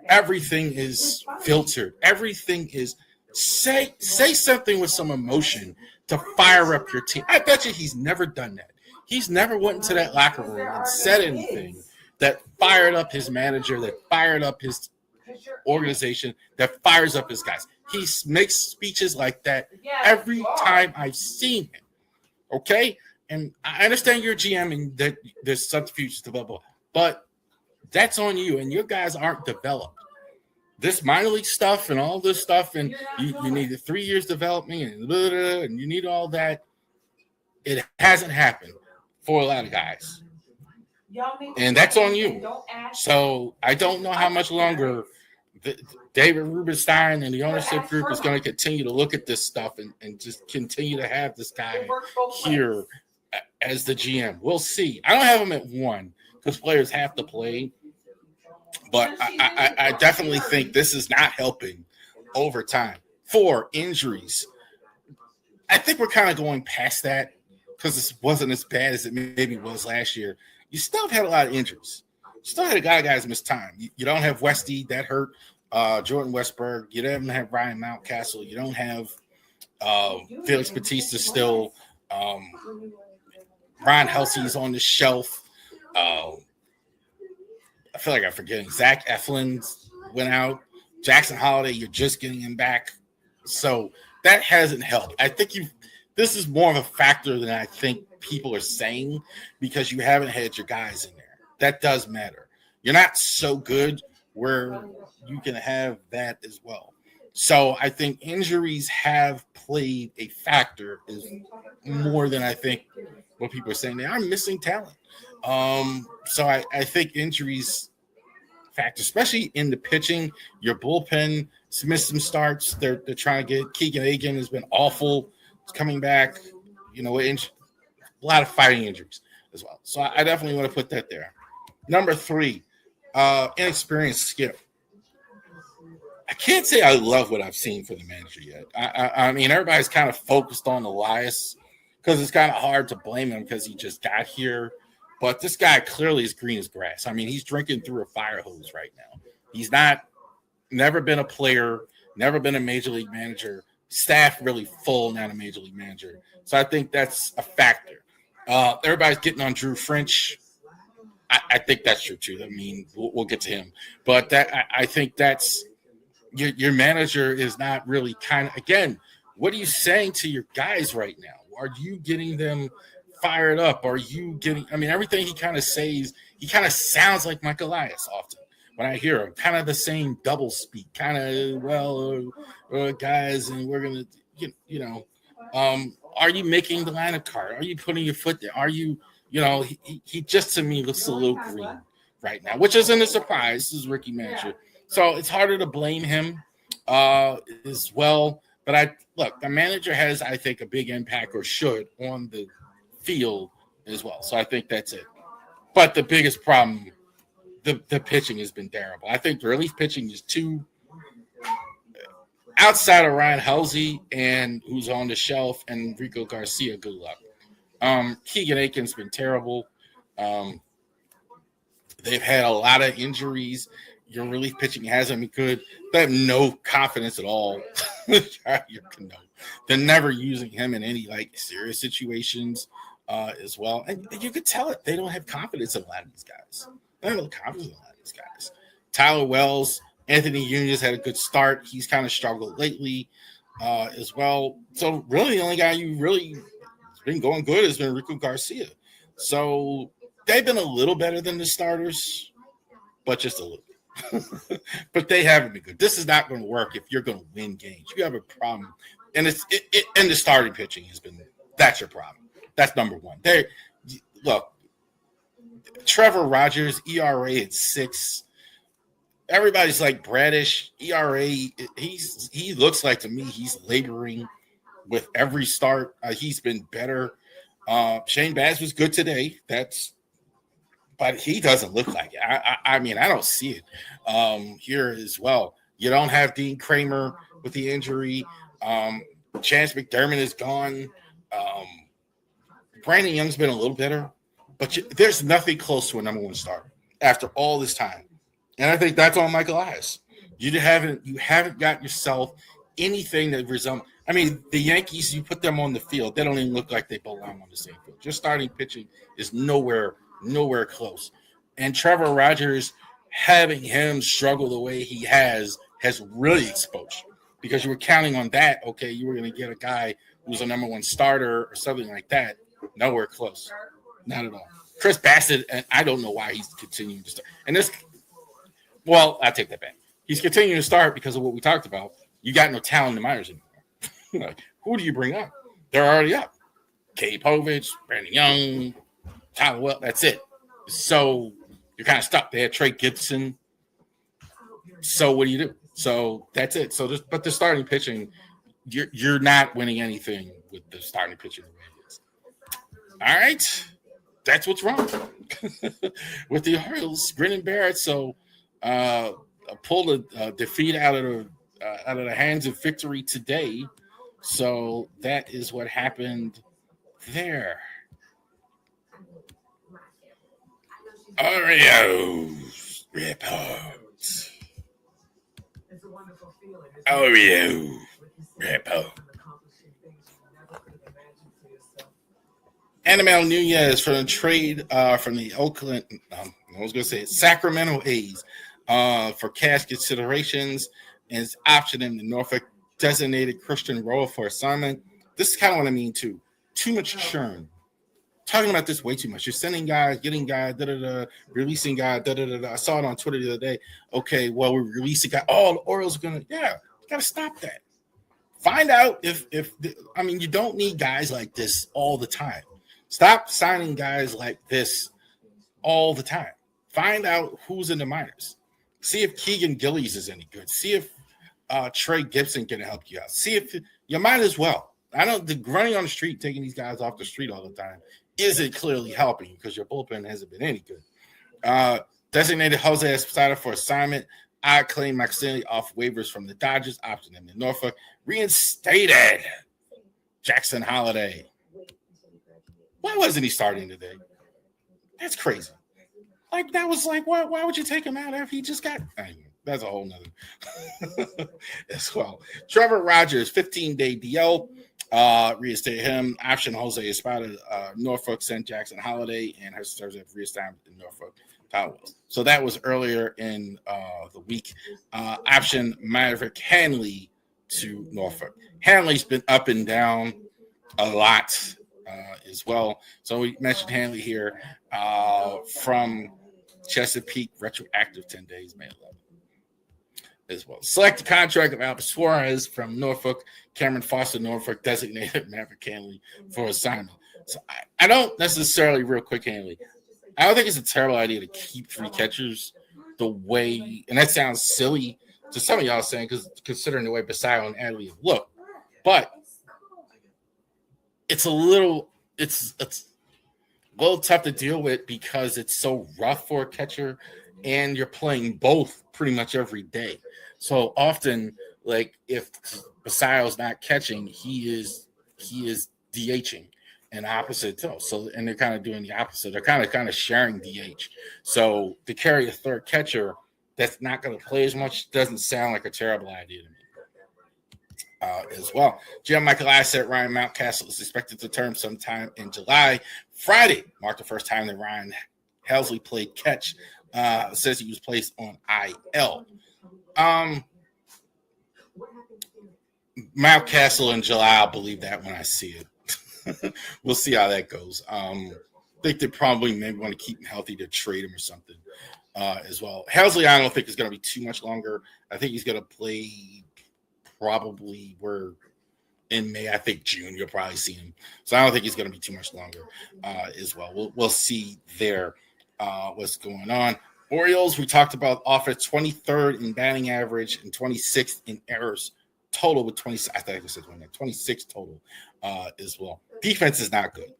Everything is filtered. Everything is say something with some emotion to fire up your team. I bet you he's never done that. He's never went into that locker room and said anything that fired up his manager, that fired up his organization, that fires up his guys. He makes speeches like that every time I've seen him. Okay? And I understand you're a GM and that there's subterfuges to blah, blah, but that's on you. And your guys aren't developed. This minor league stuff and all this stuff, and you need 3 years development and blah, blah, blah, and you need all that. It hasn't happened for a lot of guys. And that's on you. So I don't know how much longer David Rubenstein and the ownership group is going to continue to look at this stuff and just continue to have this guy here as the GM. We'll see. I don't have him at 1 because players have to play. But I definitely think this is not helping over time. 4, injuries. I think we're kind of going past that because this wasn't as bad as it maybe was last year. You still have had a lot of injuries. You still had a lot of guys miss time. You don't have Westy, that hurt. Jordan Westberg. You don't have Ryan Mountcastle. You don't have Felix Bautista still. Ron Helsey's on the shelf. I feel like I'm forgetting. Zach Eflin went out. Jackson Holiday, you're just getting him back. So that hasn't helped. I think this is more of a factor than I think people are saying because you haven't had your guys in there. That does matter. You're not so good where you can have that as well. So I think injuries have played a factor is more than I think what people are saying. They are missing talent. So I think injuries factor, especially in the pitching. Your bullpen missed some starts. They're trying to get Keegan Egan has been awful. It's coming back. A lot of fighting injuries as well. So I definitely want to put that there. Number 3, inexperienced Skip. I can't say I love what I've seen for the manager yet. I mean, everybody's kind of focused on Elias because it's kind of hard to blame him because he just got here. But this guy clearly is green as grass. I mean, he's drinking through a fire hose right now. He's never been a player, never been a major league manager. Staff really full, not a major league manager. So I think that's a factor. Everybody's getting on Drew French. I think that's true too. I mean, we'll get to him, but I think that's your manager is not really again. What are you saying to your guys right now? Are you getting them fired up? Are you getting? I mean, everything he kind of says, he kind of sounds like Mike Elias often when I hear him. Kind of the same double speak. Kind of guys, and we're gonna, are you making the lineup card? Are you putting your foot there? Are you? He just to me looks a little green right now, which isn't a surprise. This is rookie manager, so it's harder to blame him as well. But the manager has, I think, a big impact or should on the field as well. So I think that's it. But the biggest problem, the pitching has been terrible. I think the relief pitching is too outside of Ryan Halsey and who's on the shelf and Rico Garcia. Good luck. Keegan Aiken's been terrible. They've had a lot of injuries. Your relief pitching hasn't been good. They have no confidence at all. They're never using him in any serious situations as well. And you could tell it. They don't have confidence in a lot of these guys. They don't have confidence in a lot of these guys. Tyler Wells, Anthony Yunus had a good start. He's kind of struggled lately as well. So really the only guy you really been going good has been Rico Garcia. So they've been a little better than the starters, but just a little. But they haven't been good. This is not going to work if you're going to win games. You have a problem, and and the starting pitching has been. That's your problem. That's number one. Look, Trevor Rogers ERA at 6. Everybody's like Bradish ERA. He looks like to me he's laboring with every start. He's been better. Shane Baz was good today. But he doesn't look like it. I mean, I don't see it here as well. You don't have Dean Kramer with the injury. Chance McDermott is gone. Brandon Young's been a little better, but there's nothing close to a number one starter after all this time. And I think that's on Mike Elias. You haven't got yourself anything that resembles. I mean, the Yankees, you put them on the field, they don't even look like they belong on the same field. Just starting pitching is nowhere close. And Trevor Rogers, having him struggle the way he has really exposed you because you were counting on that. Okay, you were going to get a guy who's a number one starter or something like that. Nowhere close. Not at all. Chris Bassett, and I don't know why he's continuing to start. And I take that back. He's continuing to start because of what we talked about. You got no talent in the minors anymore. Who do you bring up? They're already up. Katie Povich, Brandon Young, Tyler Wells, that's it. So you're kind of stuck. They had Trey Gibson. So what do you do? So that's it. But the starting pitching, you're not winning anything with the starting pitching the way it is. All right. That's what's wrong with the Orioles. Grin and bear it. So pulled a defeat out of the hands of victory today. So that is what happened there. Orioles Report. Orioles Report. Anibal Nunez from the trade from the Sacramento A's for cash considerations and is optioned in the Norfolk designated Christian role for assignment. This is kind of what I mean too. Too much churn. Talking about this way too much. You're sending guys, getting guys, releasing guys, I saw it on Twitter the other day. Okay, well, we're releasing guys. Oh, the Orioles are gonna, you gotta stop that. Find out if you don't need guys like this all the time. Stop signing guys like this all the time. Find out who's in the minors. See if Keegan Gillies is any good. See if Trey Gibson can help you out. See if you might as well. I know the running on the street, taking these guys off the street all the time isn't clearly helping because your bullpen hasn't been any good. Designated Jose Esposito for assignment. I claim McSinley off waivers from the Dodgers. Option him in Norfolk. Reinstated Jackson Holiday. Why wasn't he starting today? That's crazy. Like, that was like, why would you take him out after he just got? Anyway, that's a whole nother as well. Trevor Rogers, 15-day DL. Reinstated him. Option Jose Espada, Norfolk sent Jackson Holiday, and her serves have reestablished in Norfolk. So that was earlier in the week. Option Maverick Hanley to Norfolk. Hanley's been up and down a lot as well. So we mentioned Hanley here from Chesapeake, retroactive 10 days, May 11th as well. Select contract of Albert Suarez from Norfolk. Cameron Foster, Norfolk, designated Maverick Hanley for assignment. So I don't necessarily, real quick, Hanley, I don't think it's a terrible idea to keep 3 catchers the way, and that sounds silly to some of y'all saying, because considering the way Basayo and Adley have looked, but it's a little tough to deal with because it's so rough for a catcher, and you're playing both pretty much every day. So often, like, if Basayo's not catching, he is DHing. And opposite too. So, and they're kind of doing the opposite. They're kind of sharing DH. So to carry a third catcher that's not going to play as much doesn't sound like a terrible idea to me. As well. GM Michael Asset, Ryan Mountcastle is expected to turn sometime in July. Friday marked the first time that Ryan Helsley played catch. Says he was placed on IL. Mountcastle in July, I'll believe that when I see it. We'll see how that goes. I think they probably maybe want to keep him healthy to trade him or something as well. Helsley, I don't think is going to be too much longer. I think he's going to play probably in May. I think June you'll probably see him. So I don't think he's going to be too much longer as well. We'll see there what's going on. Orioles, we talked about, offered 23rd in batting average and 26th in errors total with 26 total as well. Defense is not good.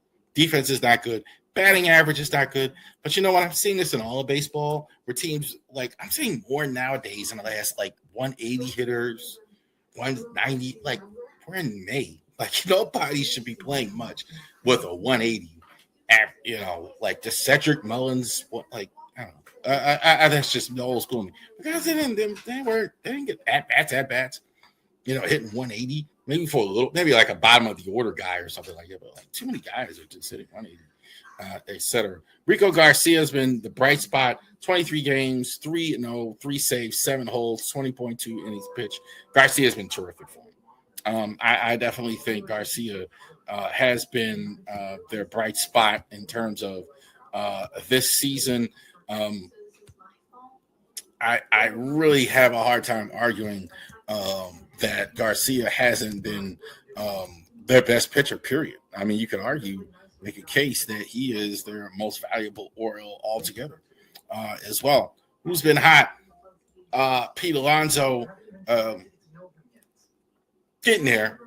Batting average is not good. But you know what? I'm seeing this in all of baseball where teams, like, I'm seeing more nowadays in the last, like, 180 hitters, 190. Like, we're in May. Like, nobody should be playing much with a 180. You know, like the Cedric Mullins, I don't know. That's just old school. Because they didn't get at bats. You know, hitting 180, maybe for a little, maybe like a bottom of the order guy or something like that. But like too many guys are just hitting 180, etc. Rico Garcia has been the bright spot. 23 games, 3-0, 3 saves, 7 holds, 20.2 innings pitched. Garcia has been terrific for him. I definitely think Garcia has been their bright spot in terms of this season. I really have a hard time arguing that Garcia hasn't been their best pitcher, period. I mean, you could make a case that he is their most valuable Oriole altogether as well. Who's been hot? Pete Alonso getting there.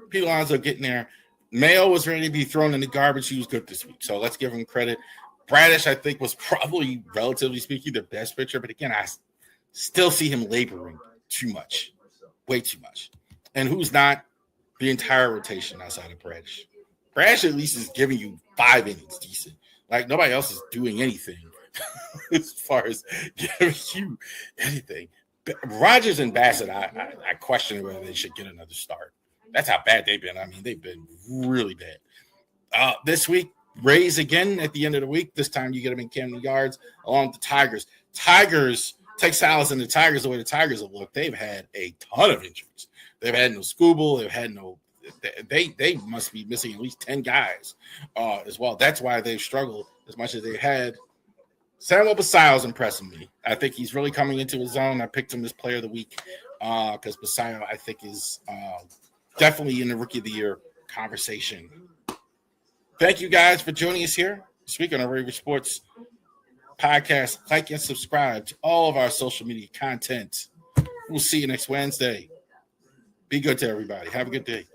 Mayo was ready to be thrown in the garbage. He was good this week, so let's give him credit. Bradish, I think, was probably, relatively speaking, the best pitcher, but again, I still see him laboring too much, way too much. And who's not? The entire rotation outside of Bradish. Bradish at least is giving you 5 innings decent. Like, nobody else is doing anything as far as giving you anything. Rogers and Bassett, I question whether they should get another start. That's how bad they've been. I mean, they've been really bad. This week, Rays again at the end of the week. This time you get them in Camden Yards along with the Tigers. Take Salas and the Tigers, the way the Tigers have looked, they've had a ton of injuries. They've had no Scooble. They've had no – they must be missing at least 10 guys as well. That's why they've struggled as much as they had. Samuel Basayo is impressing me. I think he's really coming into his own. I picked him as player of the week because Basayo, I think, is definitely in the Rookie of the Year conversation. Thank you guys for joining us here. Speaking of Ravori Sports podcast, like and subscribe to all of our social media content. We'll see you next Wednesday. Be good to everybody. Have a good day.